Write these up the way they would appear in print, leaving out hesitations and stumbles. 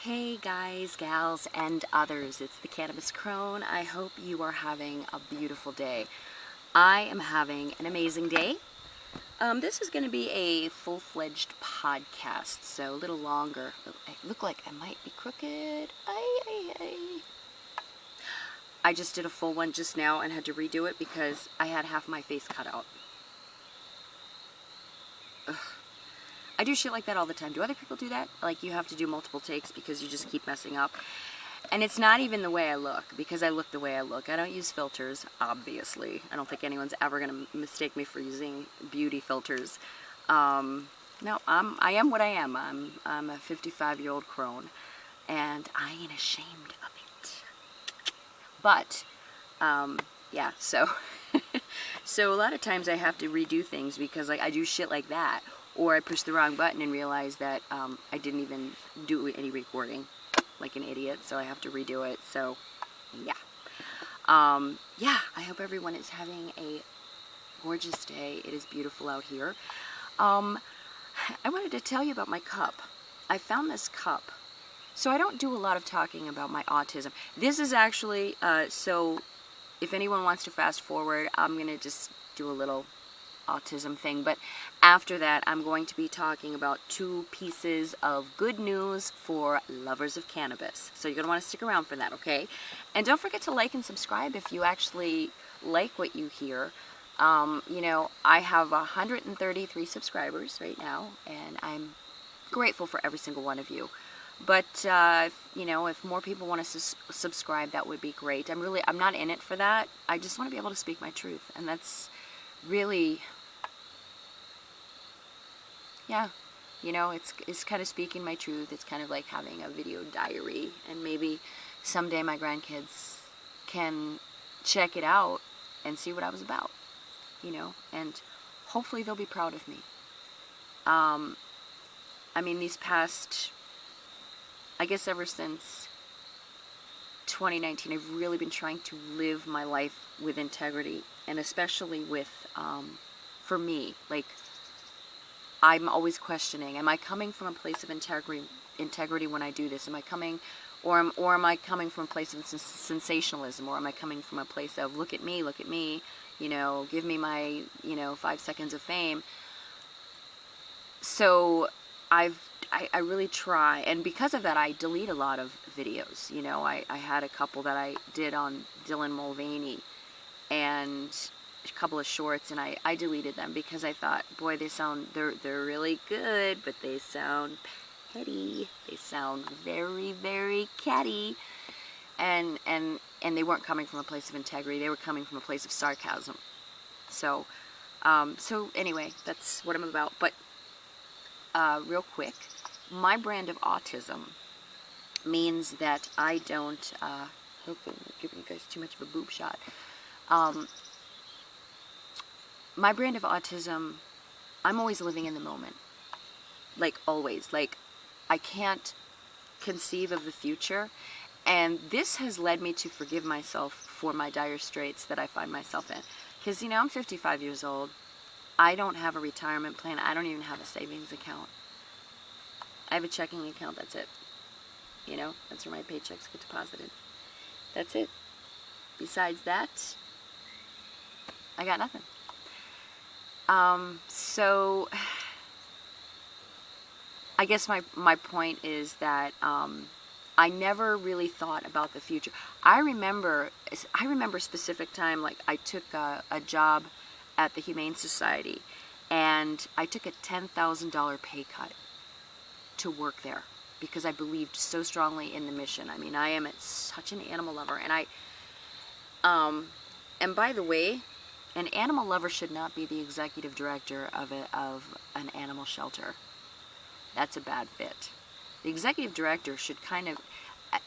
Hey guys, gals, and others, it's the Cannabis Crone. I hope you are having a beautiful day. I am having an amazing day. This is going to be a full-fledged podcast, so a little longer. I look like I might be crooked. I just did a full one just now and had to redo it because I had half my face cut out. Ugh. I do shit like that all the time. Do other people do that? Like, you have to do multiple takes because you just keep messing up. And it's not even the way I look, because I look the way I look. I don't use filters, obviously. I don't think anyone's ever going to mistake me for using beauty filters. No, I am what I am. I'm a 55-year-old crone, and I ain't ashamed of it. But, yeah, so... so a lot of times I have to redo things because, like, I do shit like that. Or I push the wrong button and realize that I didn't even do any recording, like an idiot, so I have to redo it. So, yeah. Yeah, I hope everyone is having a gorgeous day. It is beautiful out here. I wanted to tell you about my cup. I found this cup. So I don't do a lot of talking about my autism. This is actually, so if anyone wants to fast forward, I'm going to just do a little autism thing, but after that I'm going to be talking about 2 pieces of good news for lovers of cannabis. So you're going to want to stick around for that, okay? And don't forget to like and subscribe if you actually like what you hear. You know, I have 133 subscribers right now, and I'm grateful for every single one of you. But, you know, if more people want to subscribe, that would be great. I'm not in it for that. I just want to be able to speak my truth, and that's really, yeah, you know, it's kind of speaking my truth. It's kind of like having a video diary, and maybe someday my grandkids can check it out and see what I was about, you know, and hopefully they'll be proud of me. I mean, these past, I guess ever since 2019, I've really been trying to live my life with integrity, and especially with, for me, like, I'm always questioning, am I coming from a place of integrity when I do this? Am I coming, or am I coming from a place of sensationalism, or am I coming from a place of, look at me, you know, give me my, you know, 5 seconds of fame? So I really try, and because of that, I delete a lot of videos. You know, I had a couple that I did on Dylan Mulvaney, and a couple of shorts, and I deleted them because I thought, boy, they're really good, but they sound petty. They sound very, very catty, and they weren't coming from a place of integrity. They were coming from a place of sarcasm. So, so anyway, that's what I'm about. But real quick, my brand of autism means that I don't, hopefully I'm not giving you guys too much of a boob shot. My brand of autism, I'm always living in the moment. Like, always. Like, I can't conceive of the future. And this has led me to forgive myself for my dire straits that I find myself in. Because, you know, I'm 55 years old. I don't have a retirement plan. I don't even have a savings account. I have a checking account, that's it. You know, that's where my paychecks get deposited. That's it. Besides that, I got nothing. So I guess my point is that I never really thought about the future. I remember a specific time, like I took a job at the Humane Society, and I took a $10,000 pay cut to work there because I believed so strongly in the mission. I mean, I am such an animal lover, and and by the way, an animal lover should not be the executive director of an animal shelter. That's a bad fit. The executive director should kind of,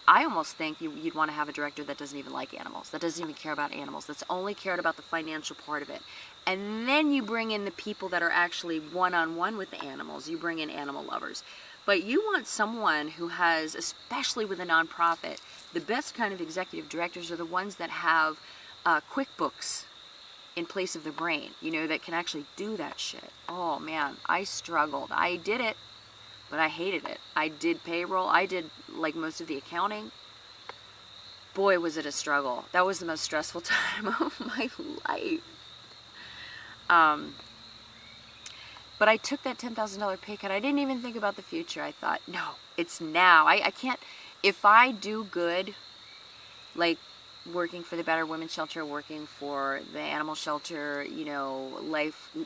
I almost think you'd want to have a director that doesn't even like animals, that doesn't even care about animals, that's only cared about the financial part of it. And then you bring in the people that are actually one-on-one with the animals. You bring in animal lovers. But you want someone who has, especially with a nonprofit, the best kind of executive directors are the ones that have QuickBooks in place of the brain, you know, that can actually do that shit. Oh man, I struggled. I did it. but I hated it. I did payroll. I did like most of the accounting. Boy, was it a struggle. That was the most stressful time of my life. But I took that $10,000 pay cut. I didn't even think about the future. I thought, no, it's now. I can't, if I do good, like working for the Battered Women's Shelter, working for the animal shelter, you know,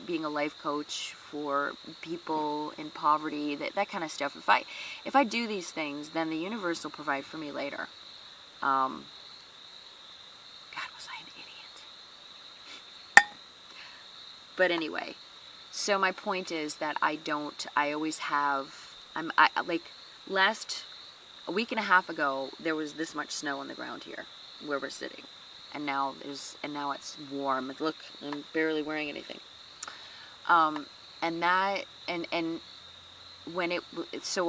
being a life coach for people in poverty, that kind of stuff. If I do these things, then the universe will provide for me later. God, was I an idiot? But anyway, so my point is that I always have, last a week and a half ago, there was this much snow on the ground here where we're sitting. And now it's warm. Look, I'm barely wearing anything. So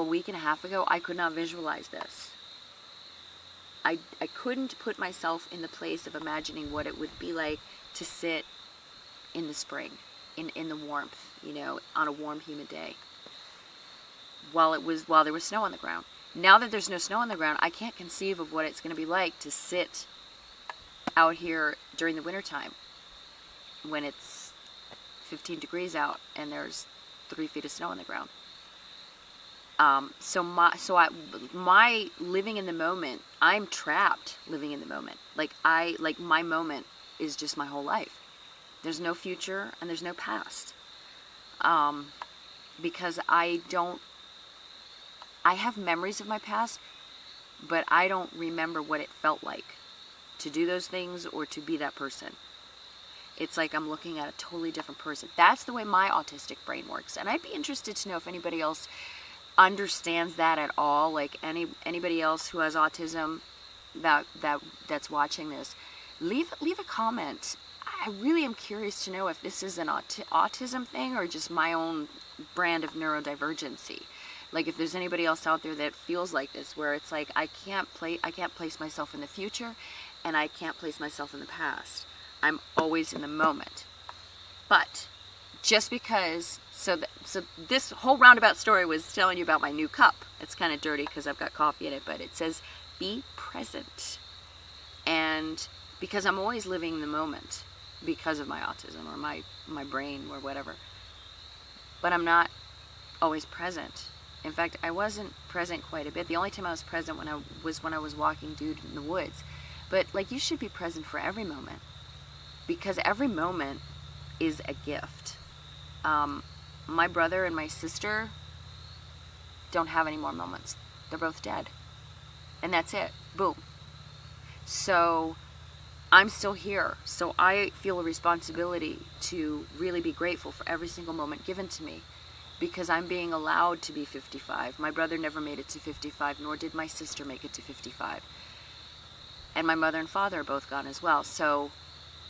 a week and a half ago, I could not visualize this. I couldn't put myself in the place of imagining what it would be like to sit in the spring, in the warmth, you know, on a warm, humid day, while there was snow on the ground. Now that there's no snow on the ground, I can't conceive of what it's going to be like to sit out here during the wintertime when it's 15 degrees out and there's 3 feet of snow on the ground. So my living in the moment, I'm trapped living in the moment. Like my moment is just my whole life. There's no future and there's no past. Because I have memories of my past, but I don't remember what it felt like to do those things or to be that person. It's like I'm looking at a totally different person. That's the way my autistic brain works. And I'd be interested to know if anybody else understands that at all, like anybody else who has autism that's watching this. Leave a comment. I really am curious to know if this is an autism thing or just my own brand of neurodivergency. Like if there's anybody else out there that feels like this, where it's like I can't place myself in the future and I can't place myself in the past. I'm always in the moment. But just because, so this whole roundabout story was telling you about my new cup. It's kind of dirty because I've got coffee in it, but it says be present. And because I'm always living in the moment because of my autism or my brain or whatever. But I'm not always present. In fact, I wasn't present quite a bit. The only time I was present when I was walking dude in the woods. But like, you should be present for every moment, because every moment is a gift. My brother and my sister don't have any more moments. They're both dead. And that's it. Boom. So I'm still here. So I feel a responsibility to really be grateful for every single moment given to me, because I'm being allowed to be 55. My brother never made it to 55, nor did my sister make it to 55. And my mother and father are both gone as well. So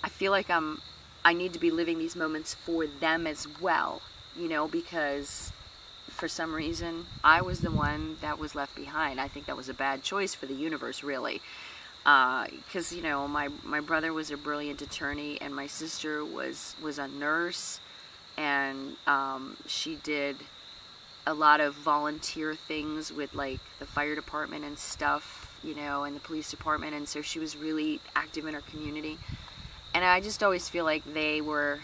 I feel like I need to be living these moments for them as well, you know, because for some reason I was the one that was left behind. I think that was a bad choice for the universe, really. Because, you know, my brother was a brilliant attorney and my sister was a nurse, and she did a lot of volunteer things with like the fire department and stuff, you know, and the police department, and so she was really active in her community. And I just always feel like they were,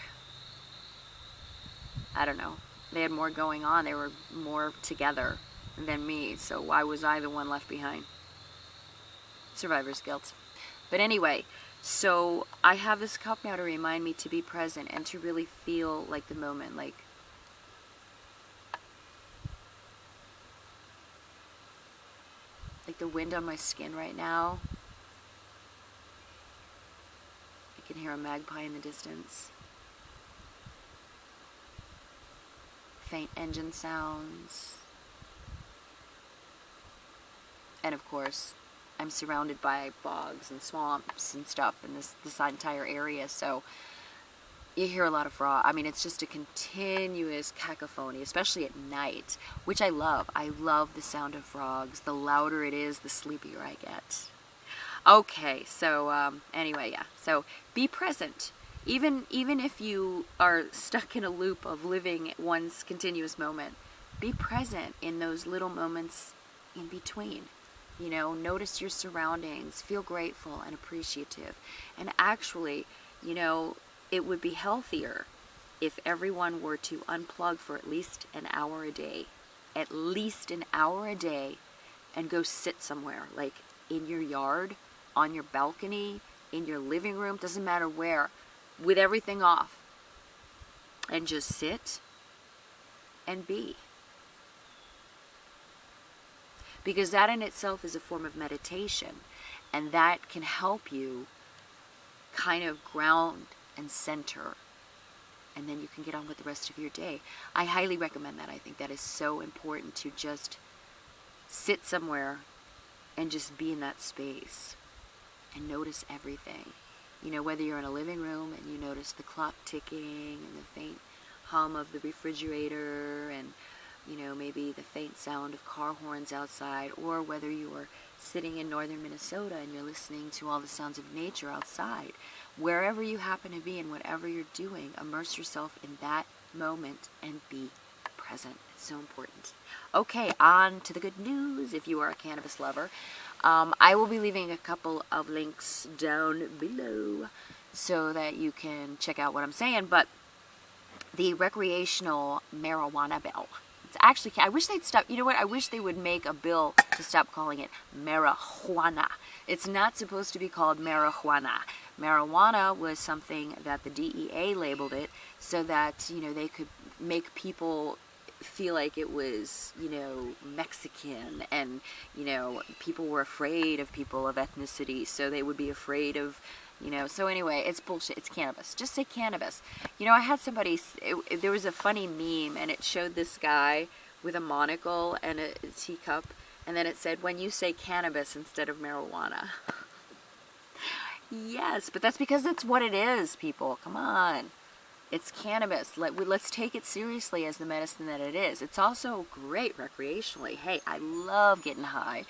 I don't know, they had more going on, they were more together than me, so why was I the one left behind? Survivor's guilt. But anyway, so I have this cup now to remind me to be present and to really feel like the moment, like the wind on my skin right now. I can hear a magpie in the distance. Faint engine sounds. And of course, I'm surrounded by bogs and swamps and stuff in this entire area, so you hear a lot of frogs. I mean, it's just a continuous cacophony, especially at night, which I love. I love the sound of frogs. The louder it is, the sleepier I get. Okay, so anyway, yeah. So be present. Even if you are stuck in a loop of living one's continuous moment, be present in those little moments in between. You know, notice your surroundings, feel grateful and appreciative. And actually, you know, it would be healthier if everyone were to unplug for at least an hour a day. At least an hour a day, and go sit somewhere, like in your yard, on your balcony, in your living room, doesn't matter where, with everything off. And just sit and be. Because that in itself is a form of meditation, and that can help you kind of ground and center, and then you can get on with the rest of your day. I highly recommend that. I think that is so important, to just sit somewhere and just be in that space and notice everything. You know, whether you're in a living room and you notice the clock ticking and the faint hum of the refrigerator, and you know, maybe the faint sound of car horns outside, or whether you are sitting in northern Minnesota and you're listening to all the sounds of nature outside. Wherever you happen to be and whatever you're doing, immerse yourself in that moment and be present. It's so important. Okay, on to the good news. If you are a cannabis lover, I will be leaving a couple of links down below so that you can check out what I'm saying. But the recreational marijuana bill, it's actually, I wish they'd stop, you know what, I wish they would make a bill to stop calling it marijuana. It's not supposed to be called marijuana. Marijuana was something that the DEA labeled it so that, you know, they could make people feel like it was, you know, Mexican, and, you know, people were afraid of people of ethnicity, so they would be afraid of, you know, so anyway, it's bullshit. It's cannabis. Just say cannabis. You know, I had somebody, there was a funny meme, and it showed this guy with a monocle and a teacup, and then it said, when you say cannabis instead of marijuana. Yes, but that's because that's what it is, people. Come on. It's cannabis. Let's take it seriously as the medicine that it is. It's also great recreationally. Hey, I love getting high.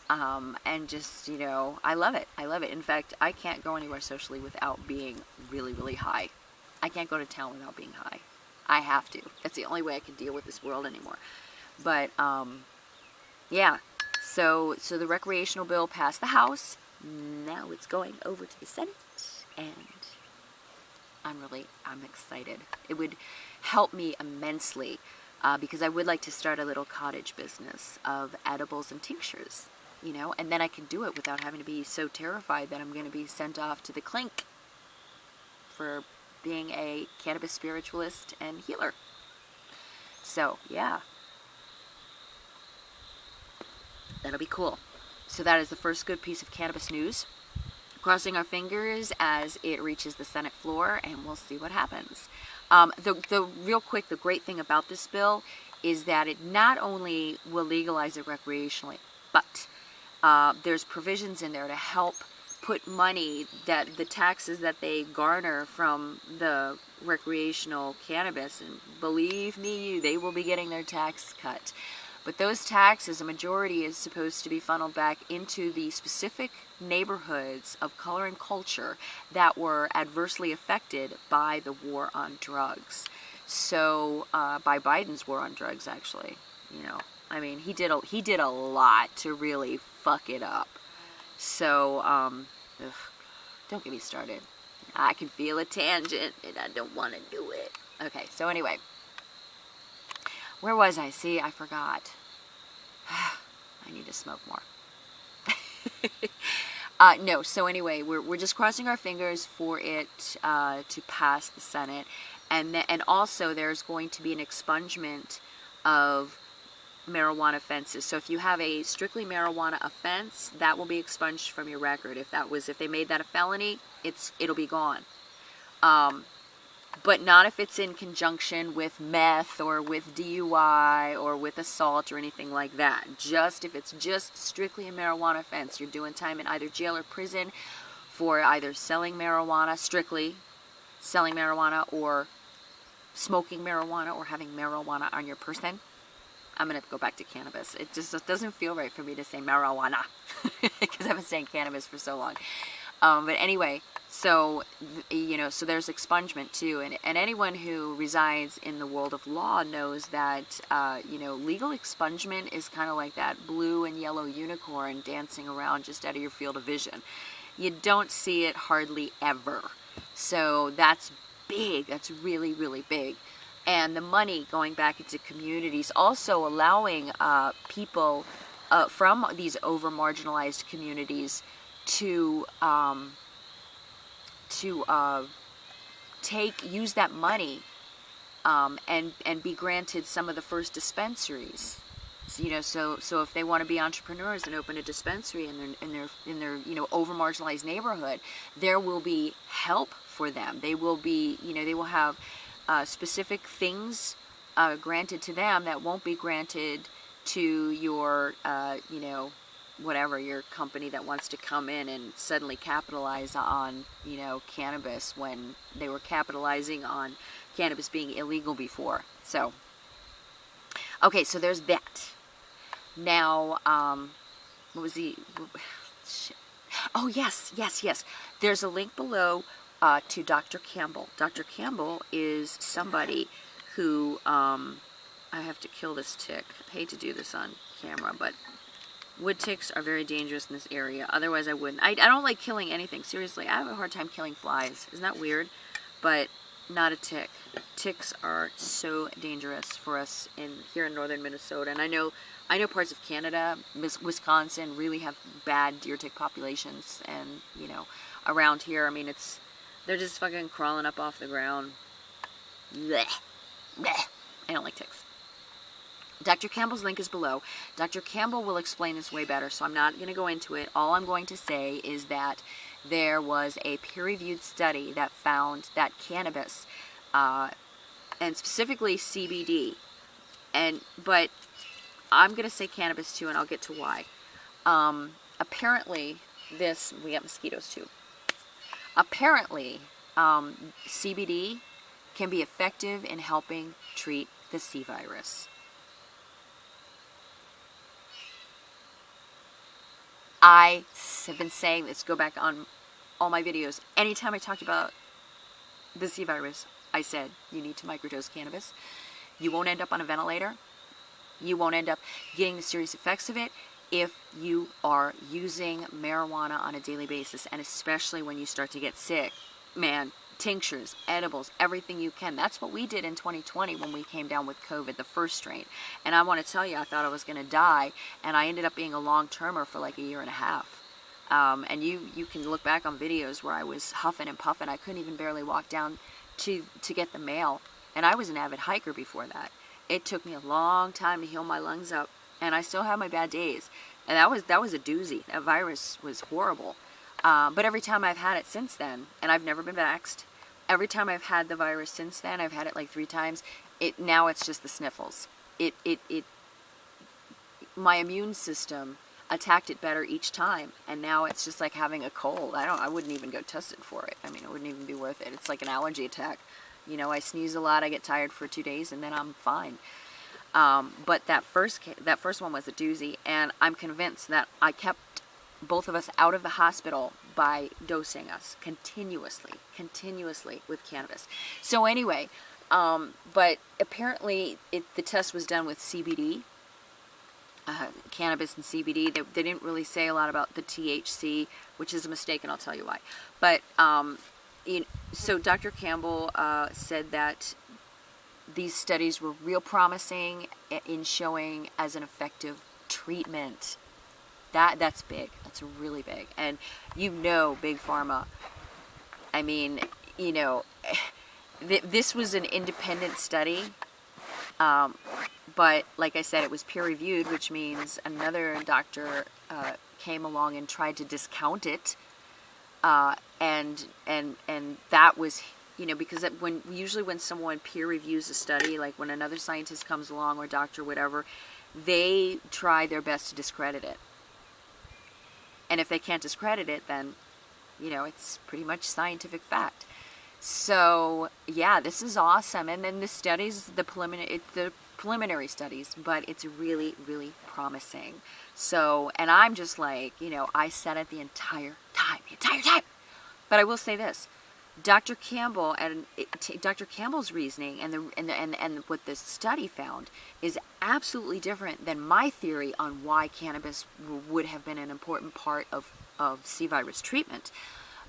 And just, you know, I love it. I love it. In fact, I can't go anywhere socially without being really, really high. I can't go to town without being high. I have to. That's the only way I can deal with this world anymore. But, yeah. So the recreational bill passed the House. Now it's going over to the Senate, and I'm excited. It would help me immensely, because I would like to start a little cottage business of edibles and tinctures, you know, and then I can do it without having to be so terrified that I'm going to be sent off to the clink for being a cannabis spiritualist and healer. So, yeah. That'll be cool. So that is the first good piece of cannabis news. Crossing our fingers as it reaches the Senate floor, and we'll see what happens. Real quick, the great thing about this bill is that it not only will legalize it recreationally, but there's provisions in there to help put money, that the taxes that they garner from the recreational cannabis, and believe me, they will be getting their tax cut. But those taxes, a majority is supposed to be funneled back into the specific neighborhoods of color and culture that were adversely affected by the war on drugs. So, by Biden's war on drugs, actually, you know, I mean, he did a lot to really fuck it up. So, don't get me started. I can feel a tangent, and I don't want to do it. Okay, so anyway. Where was I? See, I forgot. I need to smoke more. No, so anyway, we're just crossing our fingers for it to pass the Senate. And also there's going to be an expungement of marijuana offenses. So if you have a strictly marijuana offense, that will be expunged from your record. If they made that a felony, it'll be gone. But not if it's in conjunction with meth or with DUI or with assault or anything like that. Just if it's just strictly a marijuana offense, you're doing time in either jail or prison for either selling marijuana, strictly selling marijuana, or smoking marijuana, or having marijuana on your person. I'm going to go back to cannabis. It doesn't feel right for me to say marijuana because I've been saying cannabis for so long. But anyway, so, you know, so there's expungement too. And anyone who resides in the world of law knows that, you know, legal expungement is kind of like that blue and yellow unicorn dancing around just out of your field of vision. You don't see it hardly ever. So that's big. That's really, really big. And the money going back into communities, also allowing people from these over-marginalized communities to use that money and be granted some of the first dispensaries. So, you know, so if they want to be entrepreneurs and open a dispensary in their you know, over marginalized neighborhood, there will be help for them. They will be, you know, they will have specific things granted to them that won't be granted to your you know, whatever, your company that wants to come in and suddenly capitalize on, you know, cannabis when they were capitalizing on cannabis being illegal before. So, okay, so there's that. Now, what was the, shit. Oh, yes. There's a link below to Dr. Campbell. Dr. Campbell is somebody who, I have to kill this tick. I hate to do this on camera, but wood ticks are very dangerous in this area. Otherwise, I wouldn't. I don't like killing anything. Seriously, I have a hard time killing flies. Isn't that weird? But not a tick. Ticks are so dangerous for us here in northern Minnesota. And I know parts of Canada, Wisconsin, really have bad deer tick populations. And, you know, around here, I mean, they're just fucking crawling up off the ground. Blech. Blech. I don't like ticks. Dr. Campbell's link is below. Dr. Campbell will explain this way better, so I'm not going to go into it. All I'm going to say is that there was a peer-reviewed study that found that cannabis, and specifically CBD, but I'm going to say cannabis too, and I'll get to why. Apparently, we got mosquitoes too. Apparently, CBD can be effective in helping treat the C virus. I have been saying this, go back on all my videos. Anytime I talked about the C virus, I said, you need to microdose cannabis. You won't end up on a ventilator. You won't end up getting the serious effects of it if you are using marijuana on a daily basis, and especially when you start to get sick. Man, tinctures, edibles, everything you can. That's what we did in 2020 when we came down with COVID, the first strain. And I want to tell you, I thought I was going to die, and I ended up being a long-termer for like a year and a half. And you can look back on videos where I was huffing and puffing. I couldn't even barely walk down to get the mail. And I was an avid hiker before that. It took me a long time to heal my lungs up, and I still have my bad days. And that was a doozy. That virus was horrible. But every time I've had it since then, and I've never been vaxxed, every time I've had the virus since then, I've had it like 3 times, now it's just the sniffles. My immune system attacked it better each time, and now it's just like having a cold. I wouldn't even go tested for it. I mean, it wouldn't even be worth it. It's like an allergy attack. You know, I sneeze a lot, I get tired for 2 days, and then I'm fine. But that first one was a doozy, and I'm convinced that I kept both of us out of the hospital by dosing us continuously with cannabis. So anyway, but apparently the test was done with CBD, cannabis and CBD. They didn't really say a lot about the THC, which is a mistake, and I'll tell you why. But so Dr. Campbell said that these studies were real promising in showing as an effective treatment. That's big. That's really big. And you know, Big Pharma, I mean, you know, this was an independent study, but like I said, it was peer-reviewed, which means another doctor came along and tried to discount it, and that was, you know, because usually when someone peer-reviews a study, like when another scientist comes along or doctor, whatever, they try their best to discredit it. And if they can't discredit it, then, you know, it's pretty much scientific fact. So, yeah, this is awesome. And then the studies, the preliminary studies, but it's really, really promising. So, and I'm just like, you know, I said it the entire time. entire time. But I will say this. Dr. Campbell and Dr. Campbell's reasoning and what the study found is absolutely different than my theory on why cannabis would have been an important part of C virus treatment,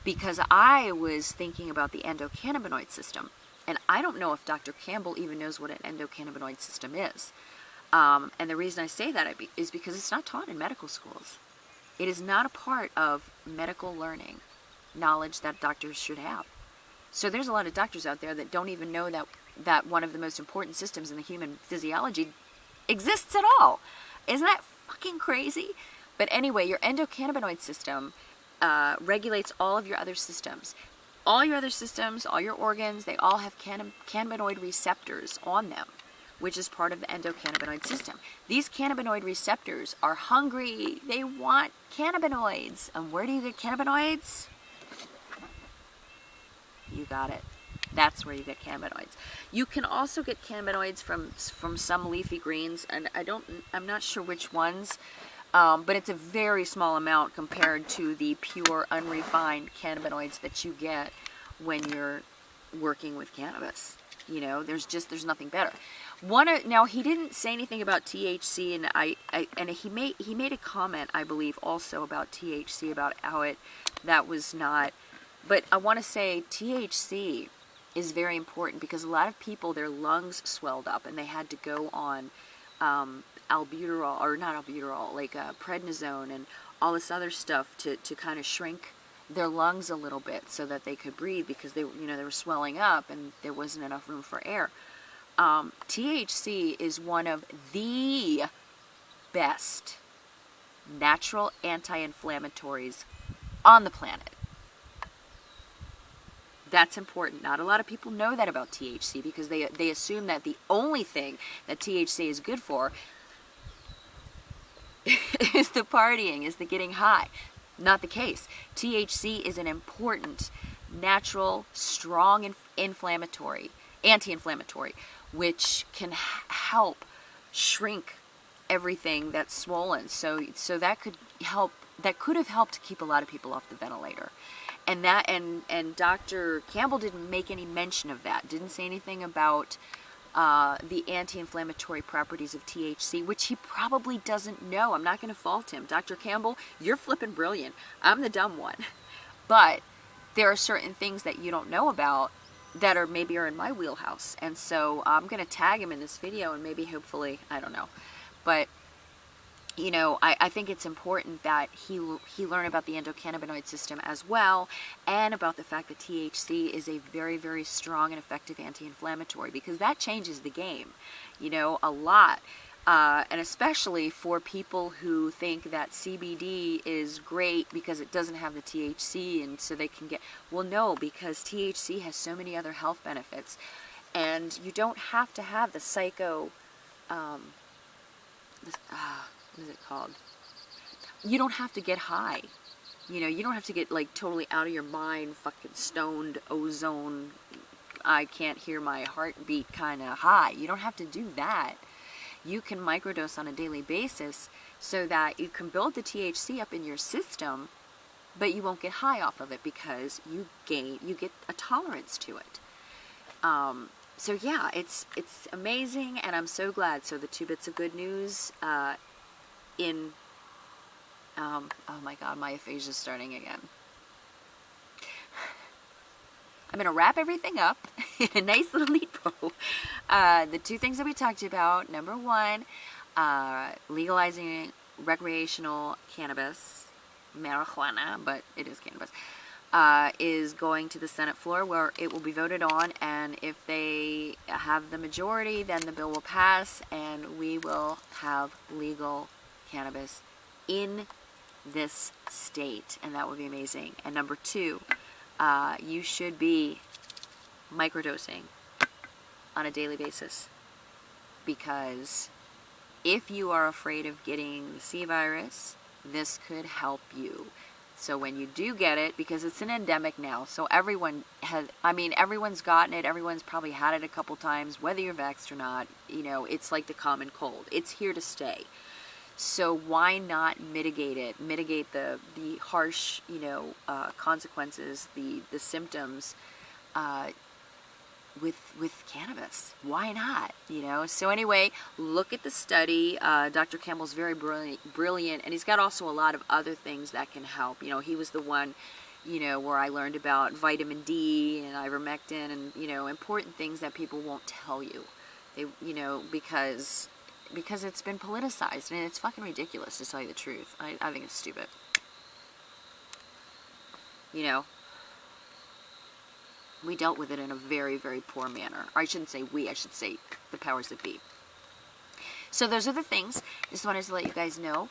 because I was thinking about the endocannabinoid system, and I don't know if Dr. Campbell even knows what an endocannabinoid system is. And the reason I say that is because it's not taught in medical schools. It is not a part of medical learning, knowledge that doctors should have. So there's a lot of doctors out there that don't even know that one of the most important systems in the human physiology exists at all. Isn't that fucking crazy? But anyway, your endocannabinoid system regulates all of your other systems. All your other systems, all your organs, they all have cannabinoid receptors on them, which is part of the endocannabinoid system. These cannabinoid receptors are hungry. They want cannabinoids. And where do you get cannabinoids? You got it. That's where you get cannabinoids. You can also get cannabinoids from some leafy greens, and I'm not sure which ones, but it's a very small amount compared to the pure, unrefined cannabinoids that you get when you're working with cannabis. You know, there's nothing better. Now he didn't say anything about THC, and he made a comment, I believe, also about THC, about how that was not. But I want to say THC is very important because a lot of people, their lungs swelled up and they had to go on albuterol, or not albuterol, like prednisone and all this other stuff to kind of shrink their lungs a little bit so that they could breathe, because they were swelling up and there wasn't enough room for air. THC is one of the best natural anti-inflammatories on the planet. That's important. Not a lot of people know that about THC because they assume that the only thing that THC is good for is the partying, is the getting high. Not the case. THC is an important, natural, strong anti-inflammatory, which can help shrink everything that's swollen. So that could have helped to keep a lot of people off the ventilator. And Dr. Campbell didn't make any mention of that. Didn't say anything about the anti-inflammatory properties of THC, which he probably doesn't know. I'm not going to fault him. Dr. Campbell, you're flipping brilliant. I'm the dumb one. But there are certain things that you don't know about that maybe are in my wheelhouse. And so I'm going to tag him in this video, and maybe hopefully, I don't know. But I think it's important that he learn about the endocannabinoid system as well, and about the fact that THC is a very, very strong and effective anti-inflammatory, because that changes the game, a lot. And especially for people who think that CBD is great because it doesn't have the THC, and so they can well, no, because THC has so many other health benefits, and you don't have to have the what is it called? You don't have to get high. You don't have to get like totally out of your mind, fucking stoned, ozone, I can't hear my heartbeat kind of high. You don't have to do that. You can microdose on a daily basis so that you can build the THC up in your system, but you won't get high off of it because you get a tolerance to it. So yeah, it's amazing, and I'm so glad. So the two bits of good news oh my god, my aphasia's starting again. I'm going to wrap everything up in a nice little neat bow. The two things that we talked about: number one, legalizing recreational cannabis, marijuana, but it is cannabis, is going to the Senate floor, where it will be voted on, and if they have the majority, then the bill will pass, and we will have legal cannabis in this state, and that would be amazing. And number two, you should be microdosing on a daily basis, because if you are afraid of getting the C virus, this could help you. So when you do get it, because it's an endemic now, so everyone's gotten it, everyone's probably had it a couple times, whether you're vaxxed or not, it's like the common cold. It's here to stay. So why not mitigate it? Mitigate the harsh, consequences, the symptoms, with cannabis. Why not? So anyway, look at the study. Dr. Campbell's very brilliant, and he's got also a lot of other things that can help. He was the one, where I learned about vitamin D and ivermectin and, important things that people won't tell you. They, because it's been politicized, and it's fucking ridiculous, to tell you the truth. I think it's stupid. We dealt with it in a very, very poor manner. Or I shouldn't say we, I should say the powers that be. So those are the things. Just wanted to let you guys know.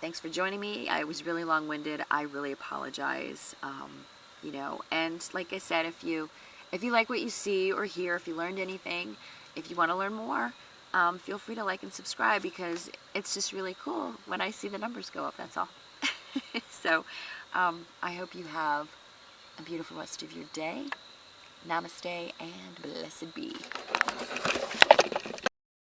Thanks for joining me. I was really long-winded. I really apologize. And like I said, if you like what you see or hear, if you learned anything, if you want to learn more, feel free to like and subscribe, because it's just really cool when I see the numbers go up, that's all. So, I hope you have a beautiful rest of your day. Namaste and blessed be.